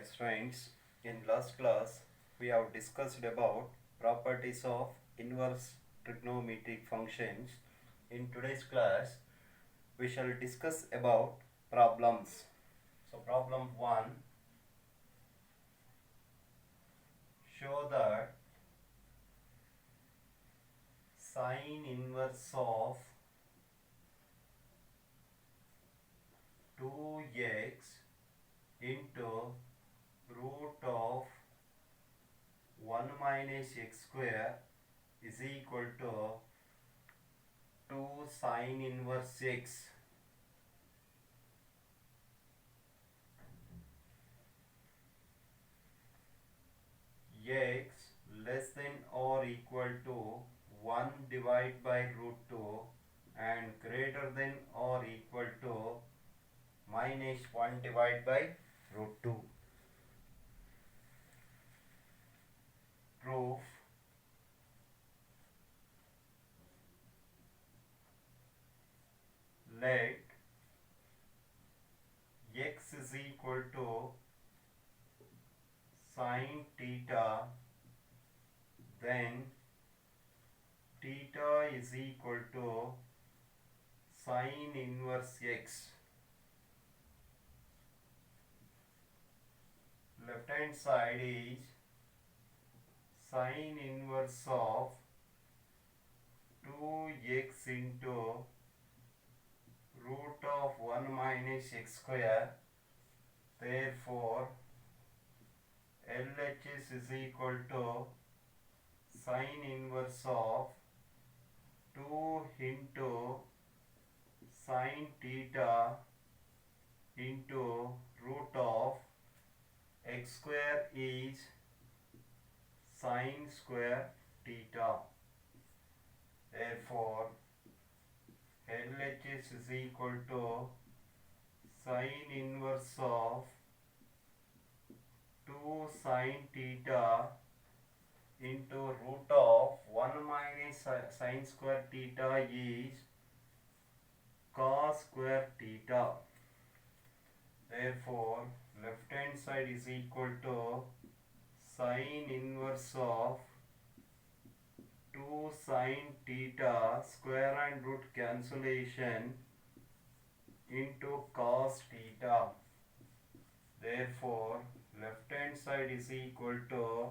dear friends. In last class, we have discussed about properties of inverse trigonometric functions. In today's class, we shall discuss about problems. So, problem 1, show that sine inverse of 2x into root of 1 minus x square is equal to 2 sine inverse x. X less than or equal to 1 divided by root 2 and greater than or equal to minus 1 divided by root 2. Proof. Let x is equal to sine theta, then theta is equal to sine inverse x. Left hand side is sine inverse of 2x into root of 1 minus x square. Therefore, LHS is equal to sine inverse of 2 into sine theta into root of x square is sine square theta. Therefore, LHS is equal to sine inverse of 2 sine theta into root of 1 minus sine square theta is cos square theta. Therefore, left hand side is equal to sine inverse of 2 sine theta, square and root cancellation, into cos theta. Therefore, left hand side is equal to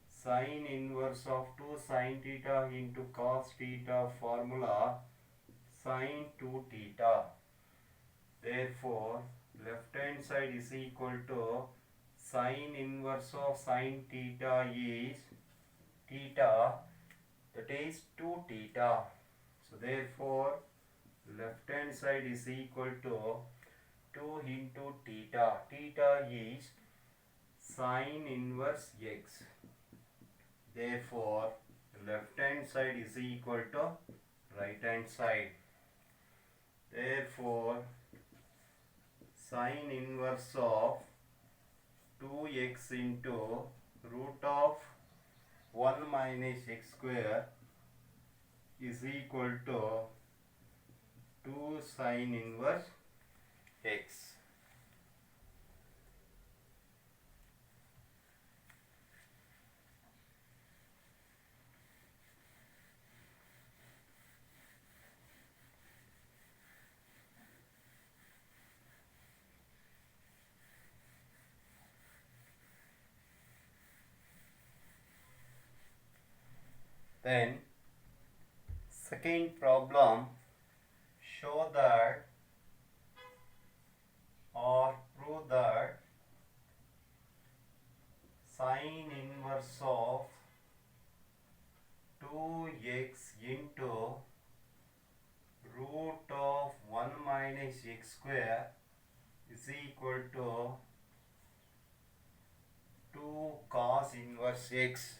sine inverse of 2 sine theta into cos theta, formula sine 2 theta. Therefore, left hand side is equal to sine inverse of sine theta is theta, that is 2 theta. So therefore, left hand side is equal to 2 into theta. Theta is sine inverse x. Therefore, left hand side is equal to right hand side. Therefore, sine inverse of 2x into root of 1 minus x square is equal to 2 sine inverse x. Then, second problem, show that or prove that sine inverse of 2x into root of 1 minus x square is equal to 2 cos inverse x,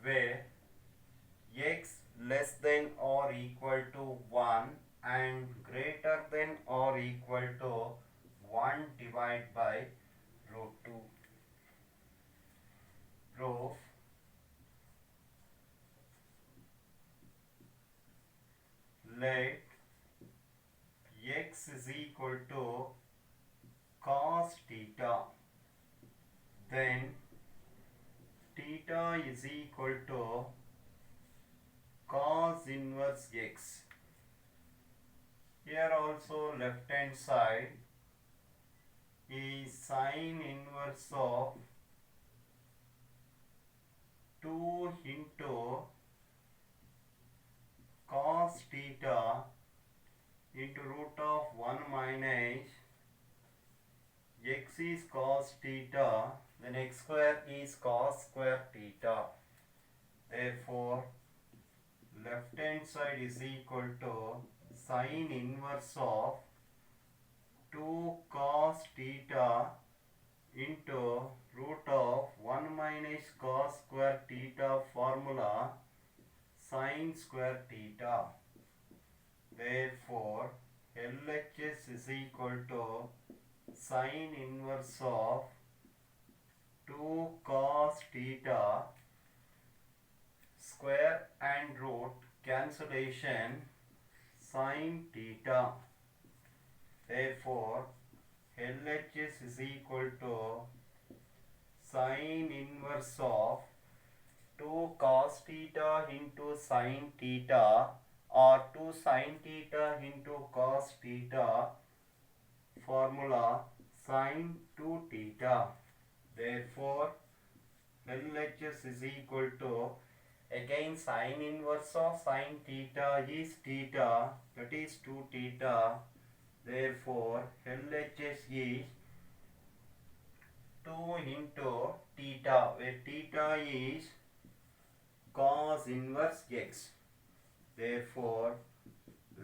where x less than or equal to 1 and greater than or equal to 1 divided by root 2. Proof. Let x is equal to cos theta, then theta is equal to cos inverse x. Here also left hand side is sin inverse of 2 into cos theta into root of 1 minus x is cos theta, then x square is cos square theta. Therefore, left hand side is equal to sin inverse of 2 cos theta into root of 1 minus cos square theta formula sin square theta. Therefore, LHS is equal to sin inverse of 2 cos theta square and root cancellation sin theta. Therefore, LHS is equal to sin inverse of 2 cos theta into sin theta or 2 sin theta into cos theta formula sin 2 theta. Therefore, LHS is equal to, again sin inverse of sin theta is theta, that is 2 theta. Therefore, LHS is 2 into theta, where theta is cos inverse x. Therefore,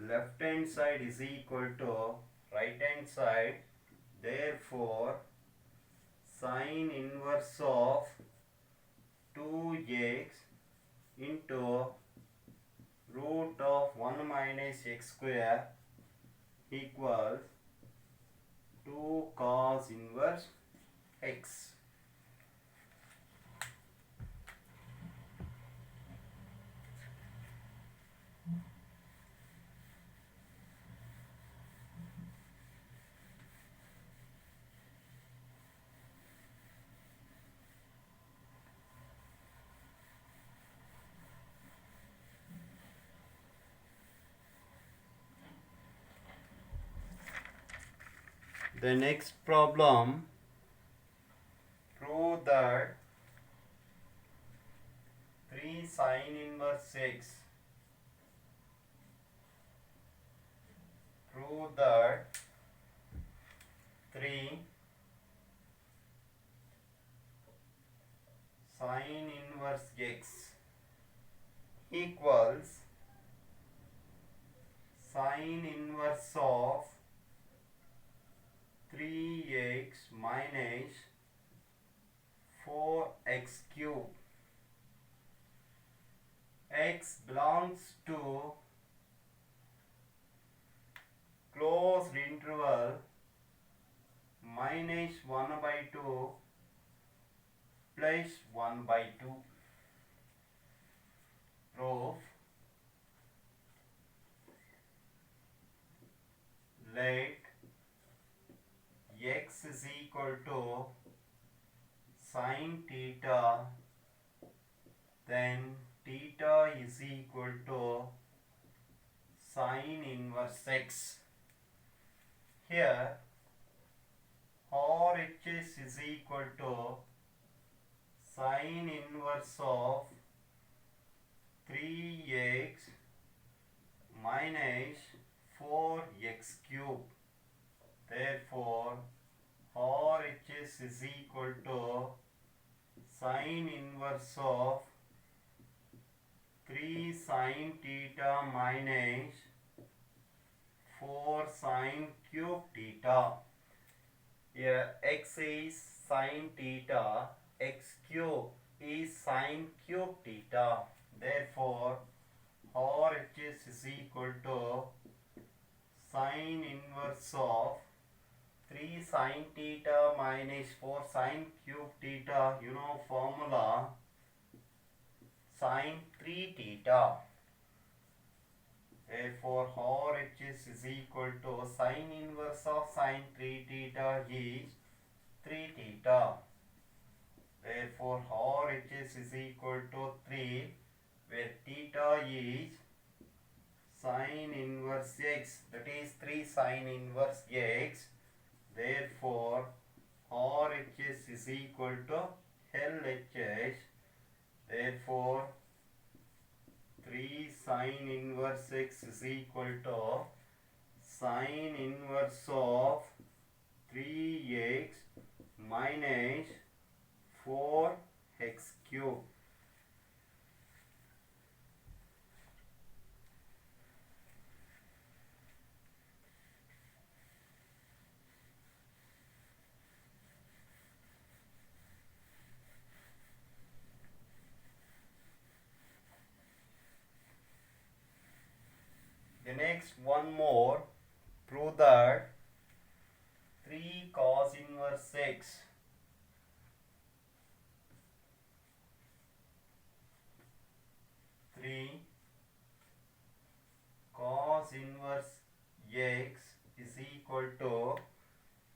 left hand side is equal to right hand side. Therefore, sin inverse of 2x into root of 1 minus x square equals 2 cos inverse x. The next problem, prove that 3 sin inverse x, prove that 3 sin inverse x equals sin inverse of 3x minus 4x cube. X belongs to closed interval minus 1 by 2 plus 1 by 2. Proof. Let x is equal to sin theta, then theta is equal to sin inverse x. Here RHS is equal to sin inverse of 3x minus 4x cube. Therefore, RHS is equal to sin inverse of 3 sin theta minus 4 sin cube theta. Here x is sin theta, x cube is sin cube theta. Therefore, RHS is equal to sin inverse of 3 sin theta minus 4 sin cube theta, you know formula, sin 3 theta. Therefore, RHS is equal to sine inverse of sine 3 theta is 3 theta. Therefore, RHS is equal to 3, where theta is sine inverse x, that is 3 sine inverse x. Therefore, RHS is equal to LHS. Therefore, 3 sine inverse x is equal to sine inverse of 3x minus 4x cube. The next one more, prove that 3 cos inverse x cos inverse x is equal to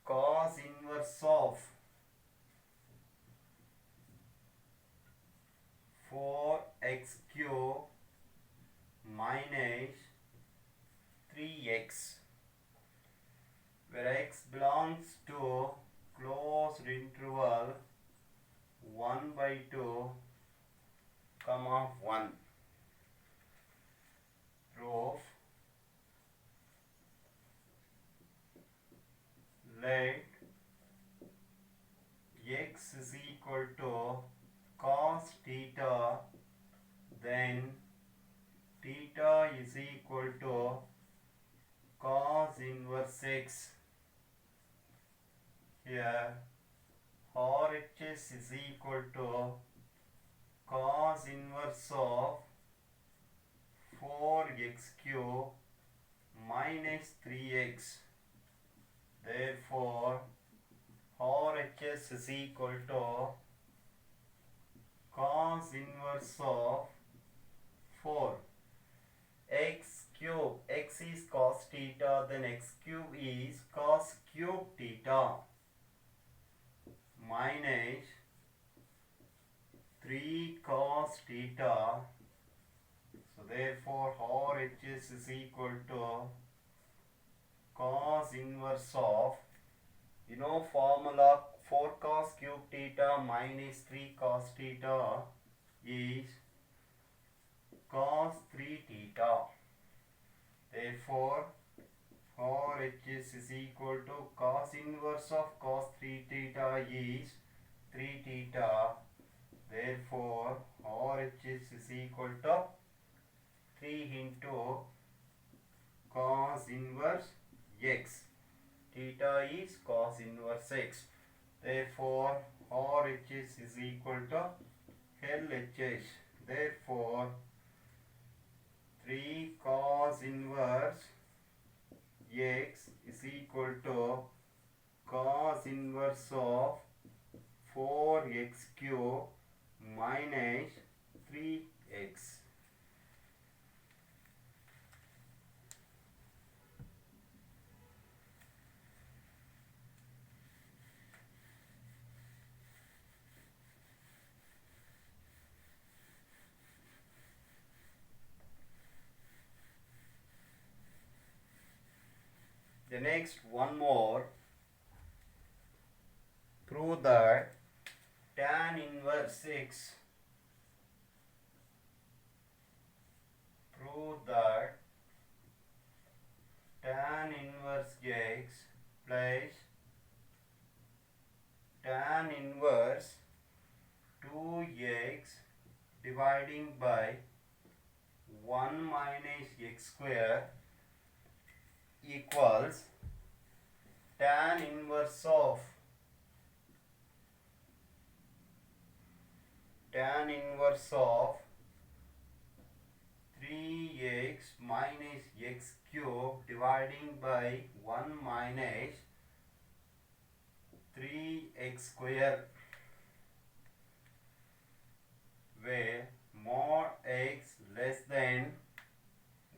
cos inverse of 4x cube minus 3x, where x belongs to closed interval 1/2, 1. Proof: let x is equal to cos theta, then theta is equal to cos inverse x. Here RHS is equal to cos inverse of 4x cube minus 3x. Therefore, RHS is equal to cos inverse of 4 x cube. X is cos theta, then x cube is cos cube theta minus 3 cos theta. So therefore, RHS is equal to cos inverse of, formula 4 cos cube theta minus 3 cos theta is cos 3 theta. Therefore, RHS is equal to cos inverse of cos 3 theta is 3 theta. Therefore, RHS is equal to 3 into cos inverse x. Theta is cos inverse x. Therefore, RHS is equal to LHS. Therefore, 3 cos inverse x is equal to cos inverse of 4x cube minus 3x. The next one more, prove that tan inverse x, tan inverse x plus tan inverse 2x dividing by 1 minus x square equals tan inverse of 3x minus x cube dividing by 1 minus 3x square, where mod x less than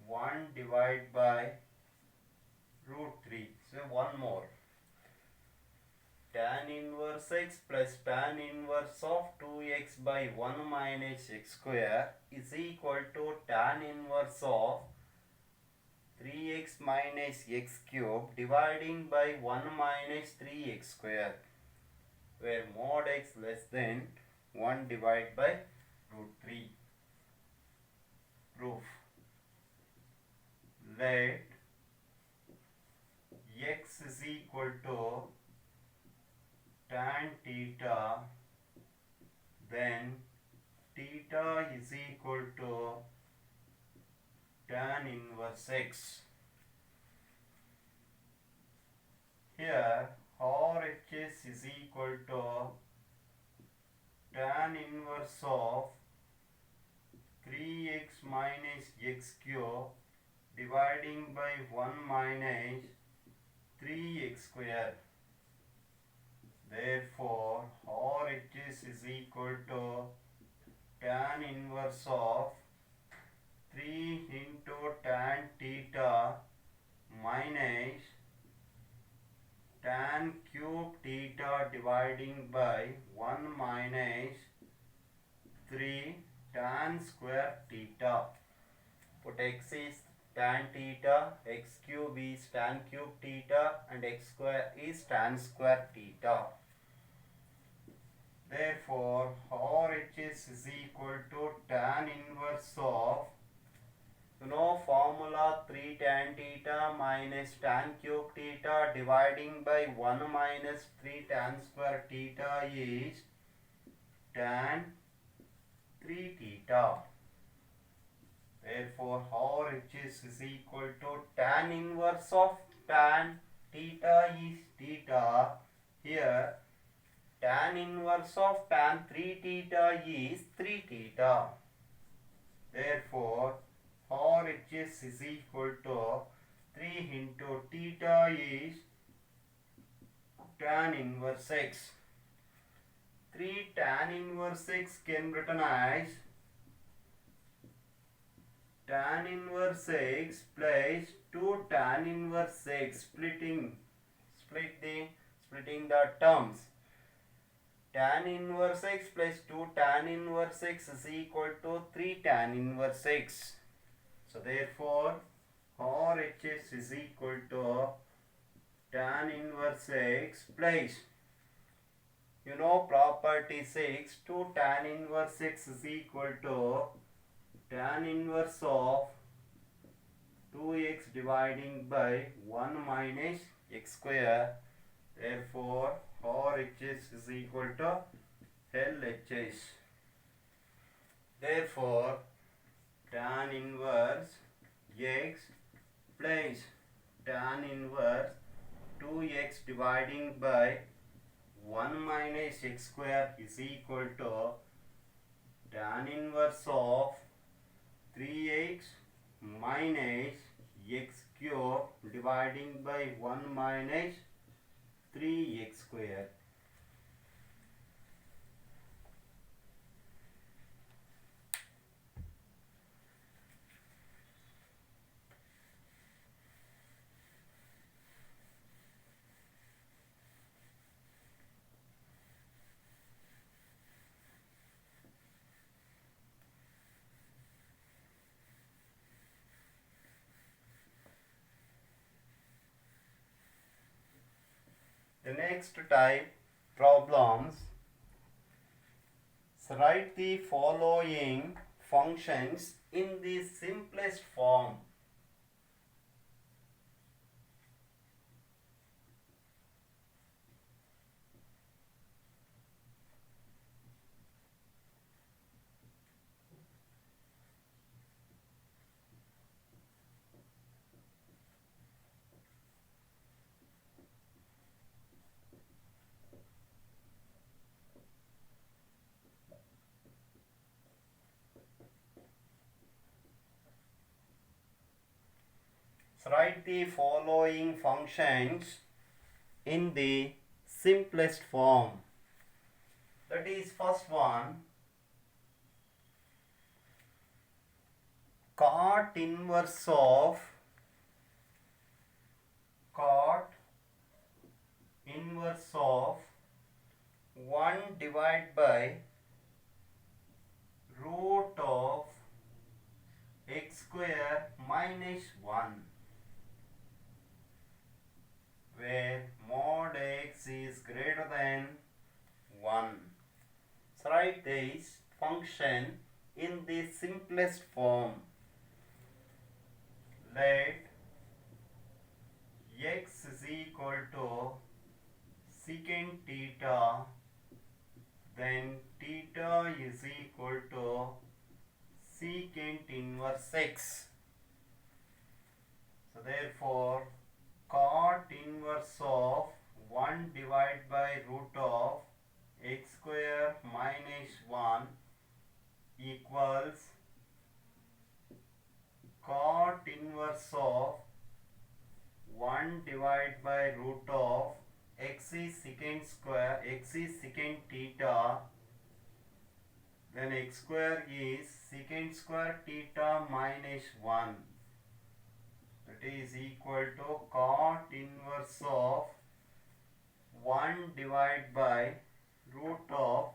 1 divided by root 3. So one more. Tan inverse x plus tan inverse of 2x by 1 minus x square is equal to tan inverse of 3x minus x cube dividing by 1 minus 3x square, where mod x less than 1 divided by root 3. Proof. Let x is equal to tan theta, then theta is equal to tan inverse x. Here RHS is equal to tan inverse of 3x minus x cube dividing by 1 minus 3x square. Therefore, RHS is equal to tan inverse of 3 into tan theta minus tan cube theta dividing by 1 minus 3 tan square theta. Put x is tan theta, x cube is tan cube theta, and x square is tan square theta. Therefore, RHS is equal to tan inverse of, formula 3 tan theta minus tan cube theta dividing by 1 minus 3 tan square theta is tan 3 theta. Therefore, RHS is equal to tan inverse of tan theta is theta. Here, tan inverse of tan 3 theta is 3 theta. Therefore, RHS is equal to 3 into theta is tan inverse x. 3 tan inverse x can be written as tan inverse x plus 2 tan inverse x, splitting the terms. Tan inverse x plus 2 tan inverse x is equal to 3 tan inverse x. So therefore, RHS is equal to tan inverse x plus, property 6, 2 tan inverse x is equal to tan inverse of 2x dividing by 1 minus x square. Therefore, RHS is equal to LHS. Therefore, tan inverse x plus tan inverse 2x dividing by 1 minus x square is equal to tan inverse of 3x minus x cube dividing by 1 minus 3x square. The next type problems. So write the following functions in the simplest form. So write the following functions in the simplest form. That is, first one, cot inverse of 1 divided by root of x square minus 1, where mod x is greater than 1. So write this function in the simplest form. Let x is equal to secant theta, then theta is equal to secant inverse x. So therefore cot inverse of 1 divided by root of x square minus 1 equals cot inverse of 1 divided by root of x is secant square, x is secant theta, then x square is secant square theta minus 1. That is equal to cot inverse of 1 divided by root of,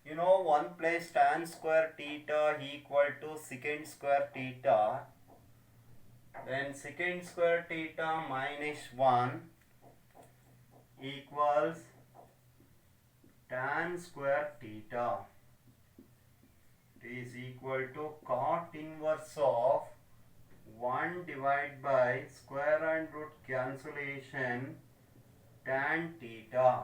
1 plus tan square theta equal to secant square theta, then secant square theta minus 1 equals tan square theta. It is equal to cot inverse of 1 divided by square and root cancellation tan theta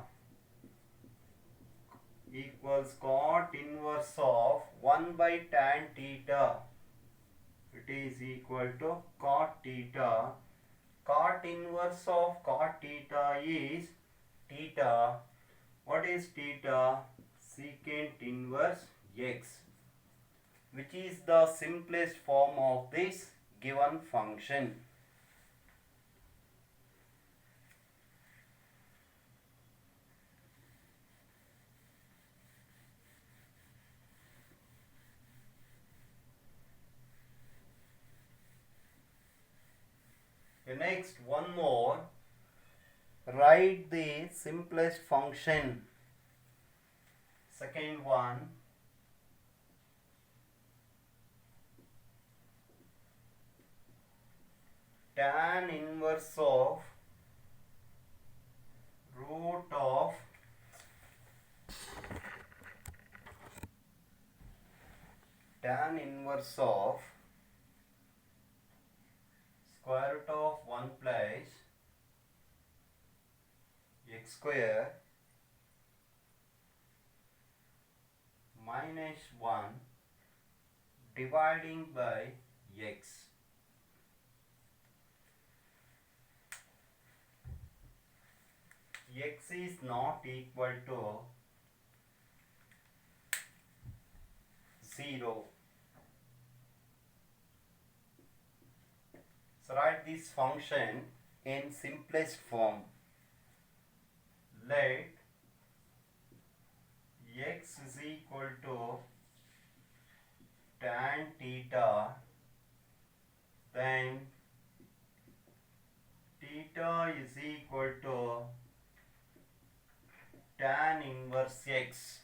equals cot inverse of 1 by tan theta. It is equal to cot theta. Cot inverse of cot theta is theta. What is theta? Secant inverse x, which is the simplest form of this given function. The next one more, write the simplest function. Second one, tan inverse of root of square root of 1 plus x square minus 1 dividing by x. X is not equal to 0. So write this function in simplest form. Let x is equal to tan theta, then theta is equal to tan inverse x.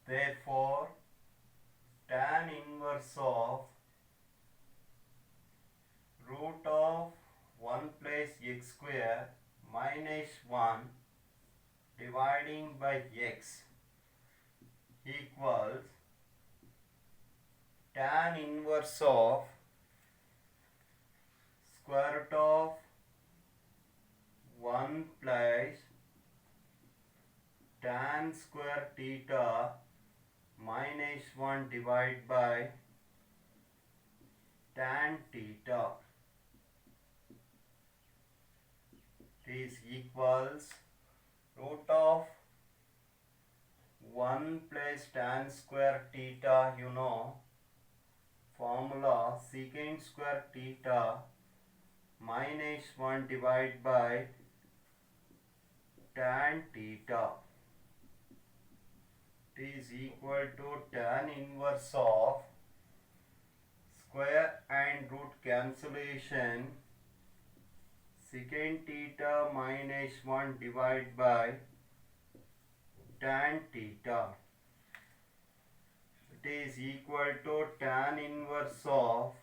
Therefore tan inverse of root of 1 plus x square minus 1 dividing by x equals tan inverse of square root of 1 plus tan square theta minus 1 divided by tan theta. This equals root of 1 plus tan square theta, formula secant square theta minus 1 divided by tan theta. It is equal to tan inverse of square and root cancellation secant theta minus 1 divided by tan theta. It is equal to tan inverse of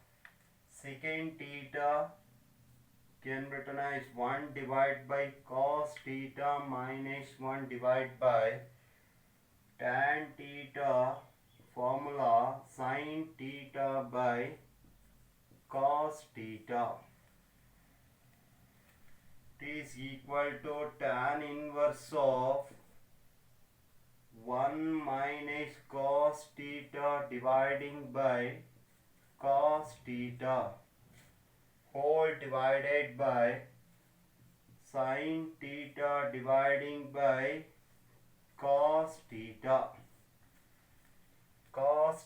secant theta can written as 1 divided by cos theta minus 1 divided by tan theta formula sin theta by cos theta. It is equal to tan inverse of 1 minus cos theta dividing by cos theta whole divided by sin theta dividing by cos theta. Cos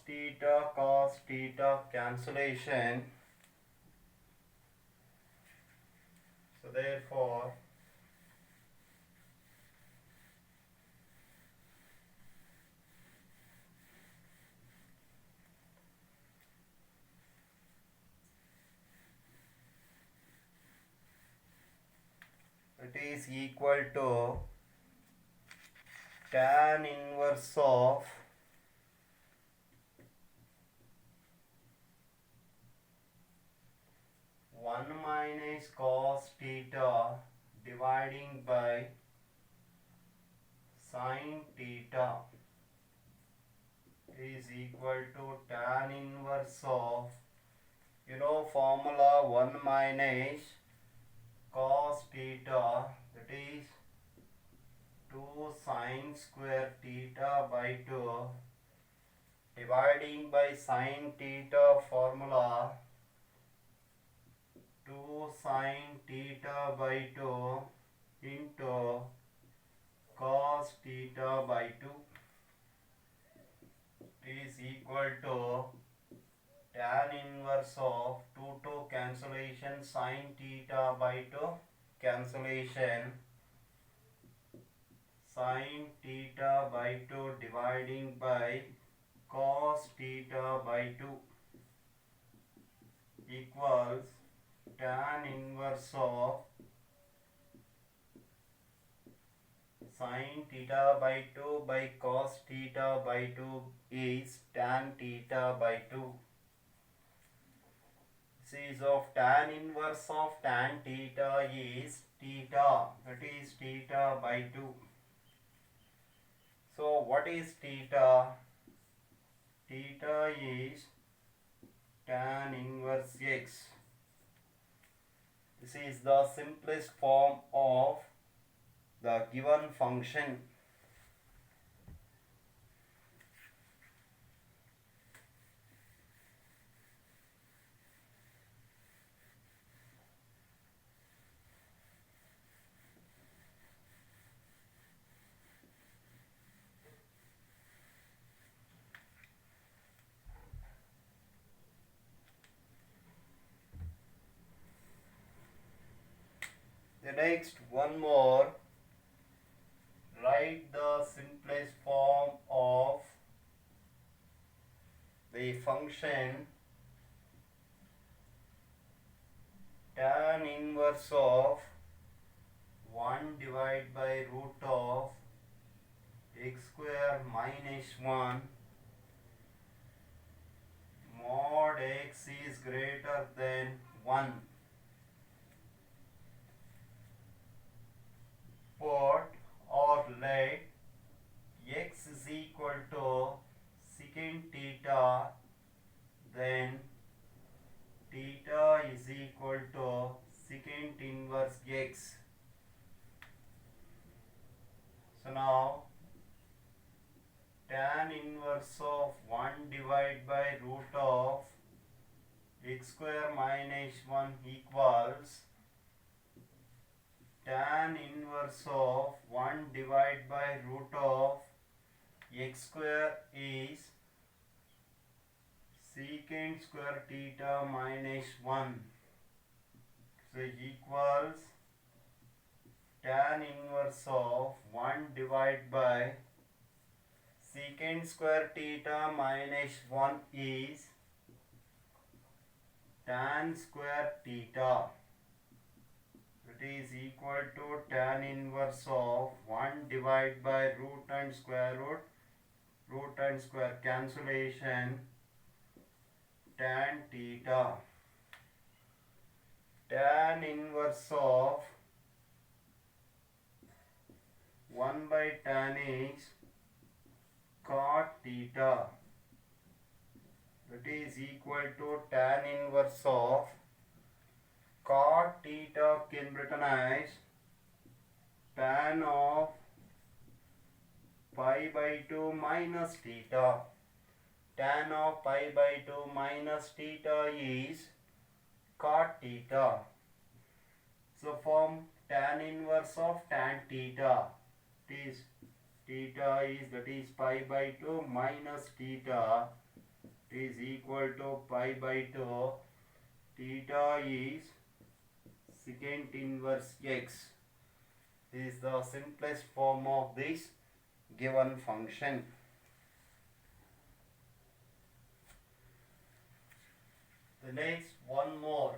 theta cancellation. So therefore it is equal to tan inverse of 1 minus cos theta dividing by sin theta is equal to tan inverse of, formula 1 minus cos theta, that is 2 sin square theta by 2 dividing by sin theta formula 2 sin theta by 2 into cos theta by 2 is equal to tan inverse of 2 cancellation sin theta by 2 cancellation sin theta by 2 dividing by cos theta by 2 equals tan inverse of sin theta by 2 by cos theta by 2 is tan theta by 2. This is of tan inverse of tan theta is theta, that is theta by 2. So what is theta? Theta is tan inverse x. This is the simplest form of the given function. The next one more, write the simplest form of the function tan inverse of 1 divided by root of x square minus 1 mod x is greater than 1. Put or let x is equal to secant theta, then theta is equal to secant inverse x. So now tan inverse of 1 divided by root of x square minus 1 equals tan inverse of 1 divided by root of x square is secant square theta minus 1. So equals tan inverse of 1 divided by secant square theta minus 1 is tan square theta. It is equal to tan inverse of 1 divided by root and square root. Root and square cancellation, tan theta. Tan inverse of 1 by tan is cot theta. That is equal to tan inverse of cot theta can be written as tan of pi by 2 minus theta. Tan of pi by 2 minus theta is cot theta. So from tan inverse of tan theta, theta is that is pi by 2 minus theta is equal to pi by 2. Theta is secant inverse x. This is the simplest form of this given function. The next one more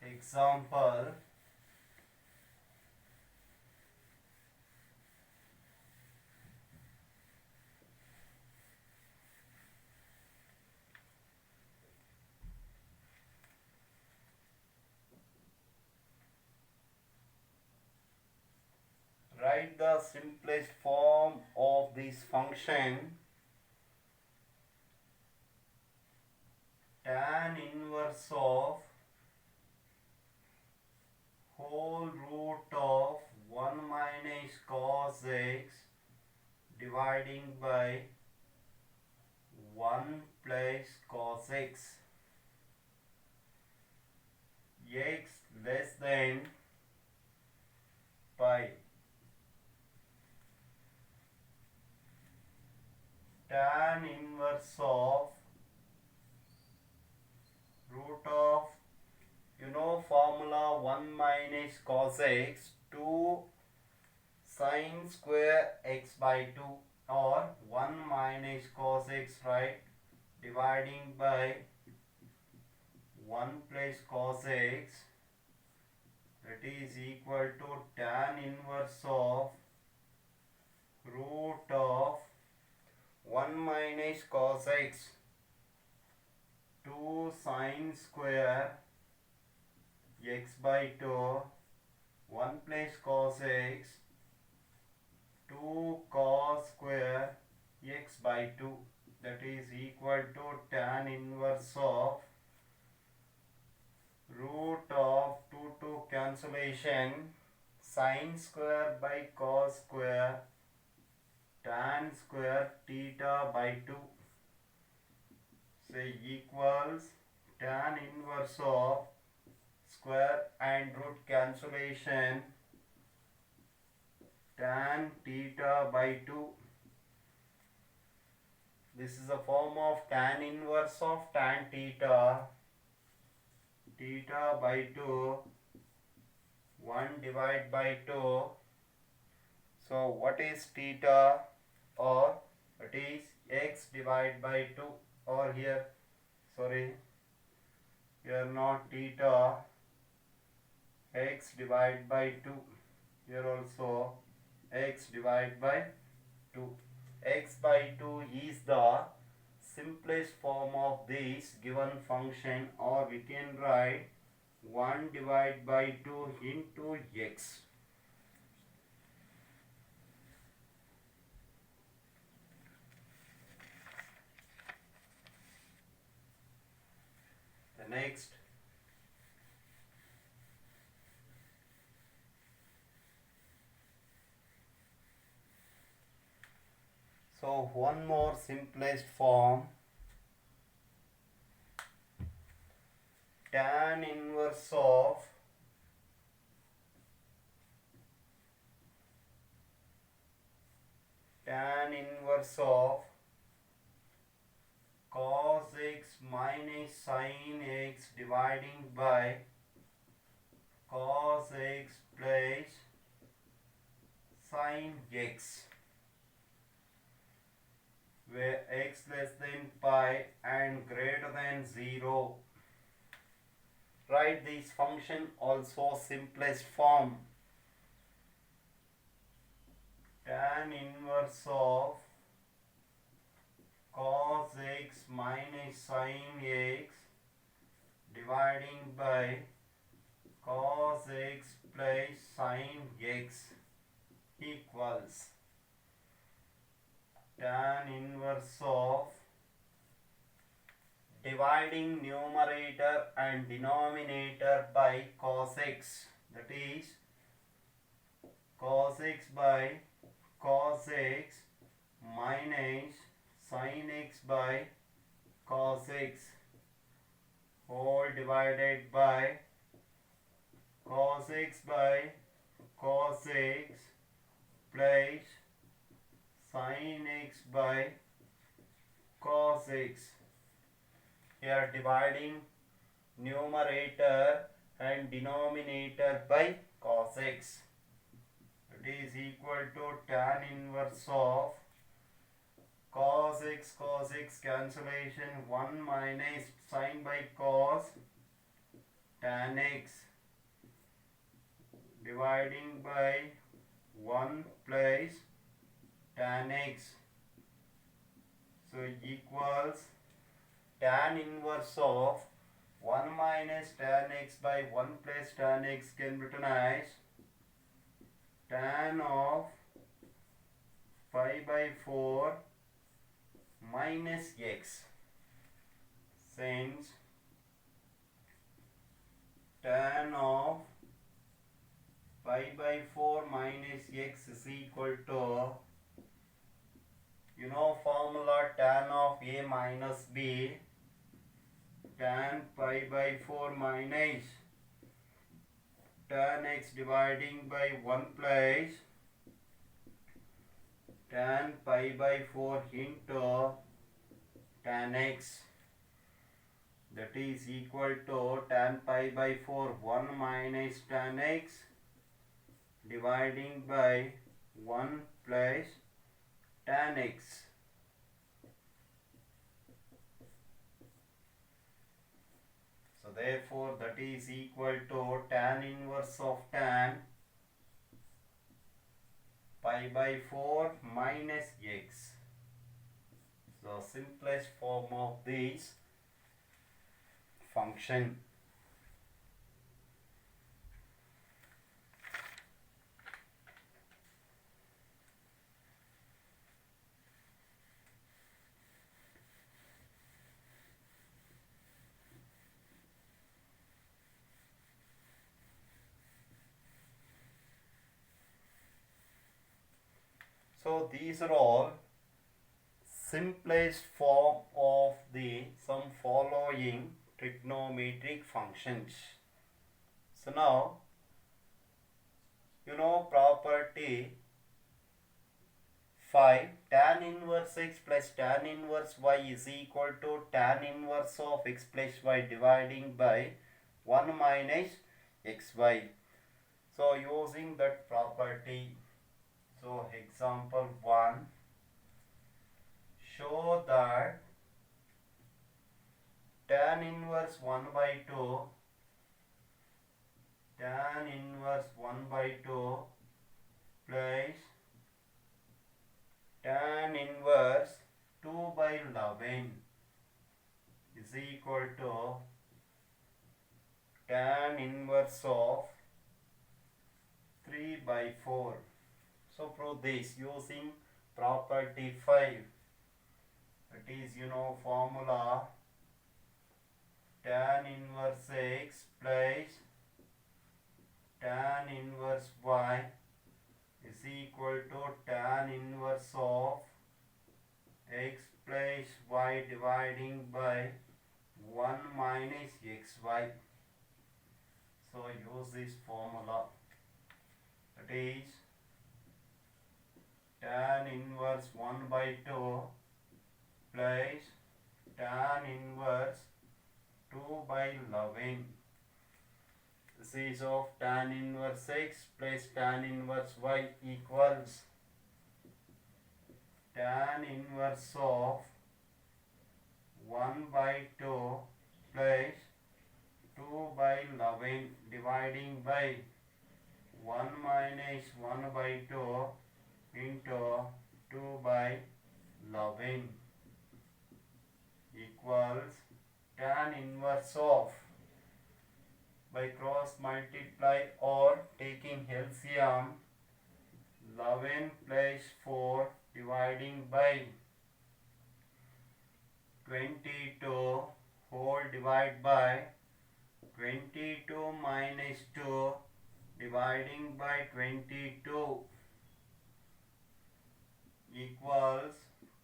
example. Write the simplest form of this function. Tan inverse of whole root of 1 minus cos x dividing by 1 plus cos x. X less than pi. Tan inverse of root of, formula 1 minus cos x 2 sin square x by 2 or 1 minus cos x, right, dividing by 1 plus cos x, that is equal to tan inverse of root of 1 minus cos x 2 sin square x by 2 1 plus cos x 2 cos square x by 2, that is equal to tan inverse of root of 2 cancellation sin square by cos square tan square theta by 2. Say equals tan inverse of square and root cancellation tan theta by 2. This is a form of tan inverse of tan theta. Theta by 2, 1 divided by 2. So what is theta? Or it is x divided by 2, or here not theta, x divided by 2, here also x divided by 2. X by 2 is the simplest form of this given function, or we can write 1 divided by 2 into x. The next so one more simplest form, tan inverse of cos x minus sin x dividing by cos x plus sin x. where x less than pi and greater than 0. Write this function also simplest form. Tan inverse of cos x minus sin x dividing by cos x plus sin x equals tan inverse of dividing numerator and denominator by cos x, that is cos x by cos x minus sin x by cos x whole divided by cos x by cos x plus sin x by cos x. Here dividing numerator and denominator by cos x. It is equal to tan inverse of cos x cancellation 1 minus sin by cos tan x dividing by 1 plus tan x. So equals tan inverse of 1 minus tan x by 1 plus tan x can be written as tan of pi by 4 minus x, since tan of pi by 4 minus x is equal to, formula tan of a minus b, tan pi by 4 minus tan x dividing by 1 plus tan pi by 4 into tan x, that is equal to tan pi by 4 1 minus tan x dividing by 1 plus tan x. So therefore that is equal to tan inverse of tan pi by 4 minus x. So simplest form of this function. So these are all simplest form of the some following trigonometric functions. So now property 5, tan inverse x plus tan inverse y is equal to tan inverse of x plus y dividing by 1 minus xy. So using that property, so example 1, show that tan inverse 1 by 2 plus tan inverse 2 by 11 is equal to tan inverse of 3 by 4. So prove this using property 5. It is formula tan inverse x plus tan inverse y is equal to tan inverse of x plus y dividing by 1 minus xy. So use this formula. It is tan inverse 1 by 2 plus tan inverse 2 by 11. This is of tan inverse x plus tan inverse y equals tan inverse of 1 by 2 plus 2 by 11 dividing by 1 minus 1 by 2 into 2 by 11 equals tan inverse of, by cross multiply or taking LCM, 11 plus 4 dividing by 22 whole divide by 22 minus 2 dividing by 22 equals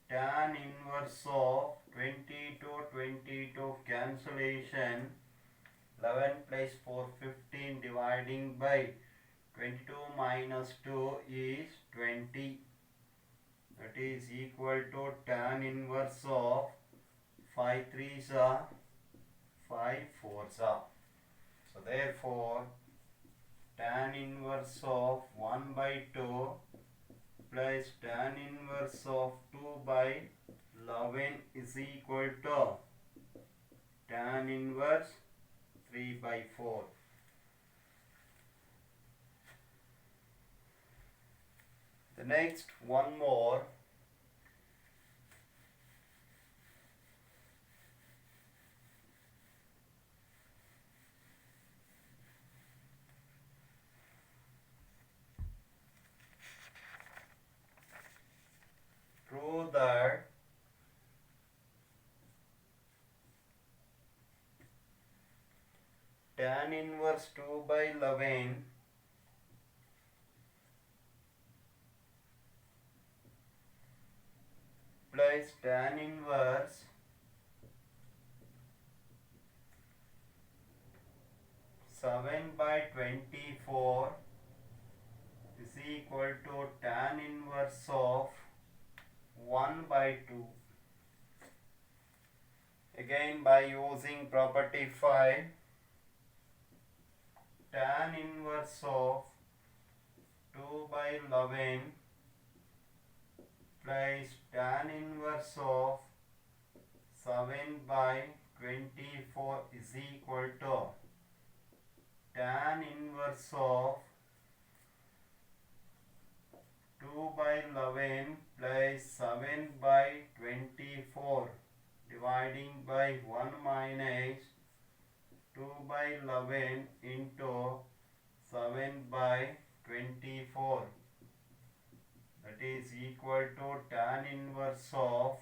tan inverse of 22 cancellation, 11 plus 4 15 dividing by 22 minus 2 is 20, that is equal to tan inverse of 5 3s are 5 4s are. So therefore tan inverse of 1 by 2 plus tan inverse of 2 by 11 is equal to tan inverse 3 by 4. The next one more. Prove that tan inverse 2 by 11 plus tan inverse 7 by 24 is equal to tan inverse of 1 by 2. Again, by using property 5, tan inverse of 2 by 11 plus tan inverse of 7 by 24 is equal to tan inverse of 2 by 11 plus 7 by 24 dividing by 1 minus 2 by 11 into 7 by 24, that is equal to tan inverse of,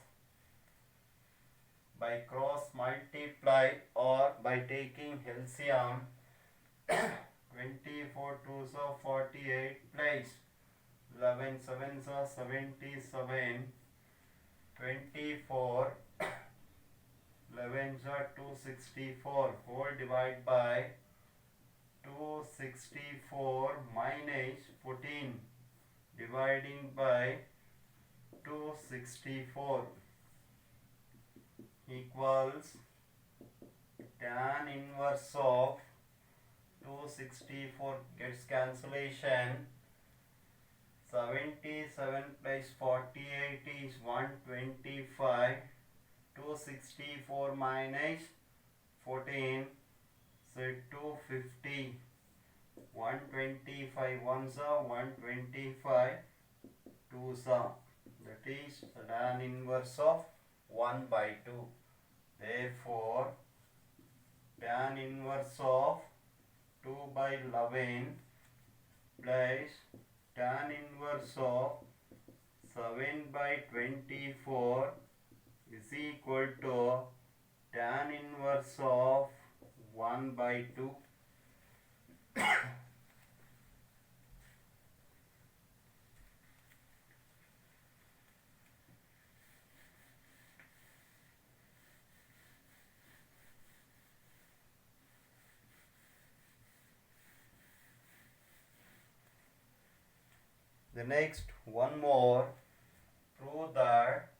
by cross multiply or by taking LCM, 24 2s are 48 plus 11 7s are 77, 24 11s are 264 whole divide by 264 minus 14 dividing by 264 equals tan inverse of 264 gets cancellation, 77 plus 48 is 125, 264 minus 14, so 250, 125 ones are 125 twos are, that is tan inverse of 1 by 2. Therefore tan inverse of 2 by 11 plus tan inverse of 7 by 24 is equal to tan inverse of 1 by 2. The next one more, prove that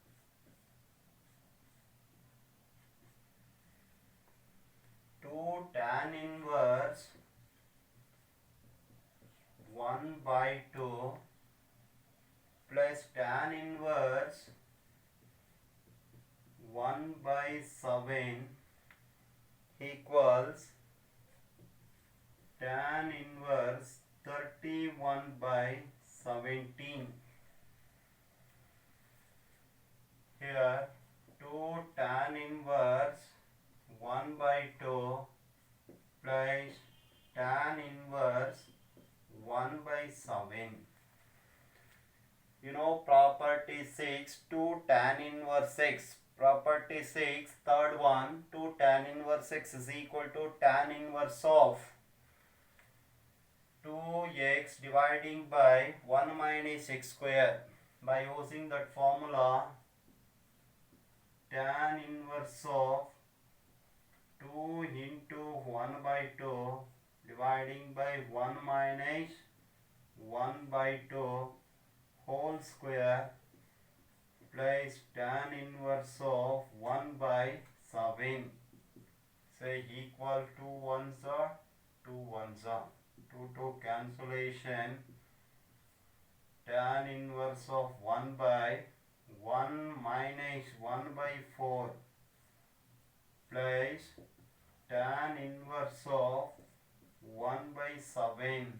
two tan inverse 1 by 2 plus tan inverse 1 by 7 equals tan inverse 31 by 17. Here 2 tan inverse 1 by 2 plus tan inverse 1 by 7. You know property 6, 2 tan inverse x. Property 6, third one, 2 tan inverse x is equal to tan inverse of 2x dividing by 1 minus x square. By using that formula, tan inverse of 2 into 1 by 2 dividing by 1 minus 1 by 2 whole square plus tan inverse of 1 by 7. Say equal to 1s are 2 1s are 2 cancellation. Tan inverse of 1 by 1 minus 1 by 4 plus tan inverse of 1 by 7.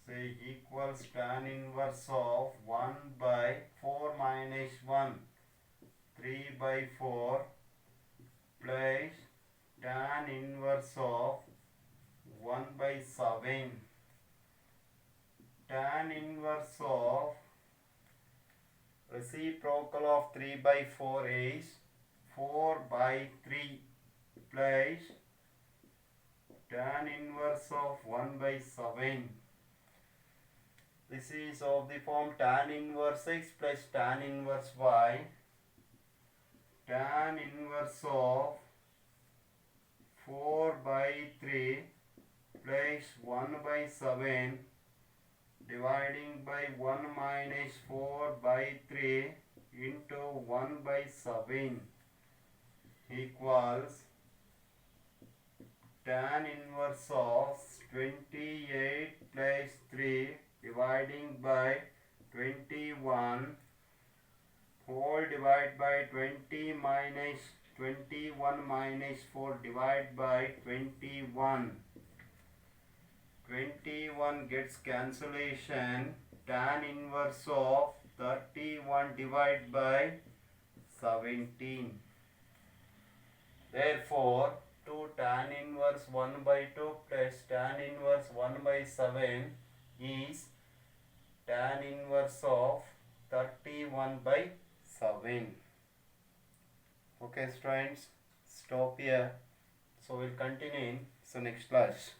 Say equals tan inverse of 1 by 4 minus 1, 3 by 4 plus tan inverse of 1 by 7. Tan inverse of reciprocal of 3 by 4 is 4 by 3 plus tan inverse of 1 by 7. This is of the form tan inverse x plus tan inverse y. Tan inverse of 4 by 3 plus 1 by 7 dividing by 1 minus 4 by 3 into 1 by 7 equals tan inverse of 28 plus 3 dividing by 21 whole divided by 20 minus 21 minus 4 divided by 21. 21 gets cancellation. Tan inverse of 31 divided by 17. Therefore 2 tan inverse 1 by 2 plus tan inverse 1 by 7 is tan inverse of 31 by 7. Okay students, stop here. So we'll continue in next class.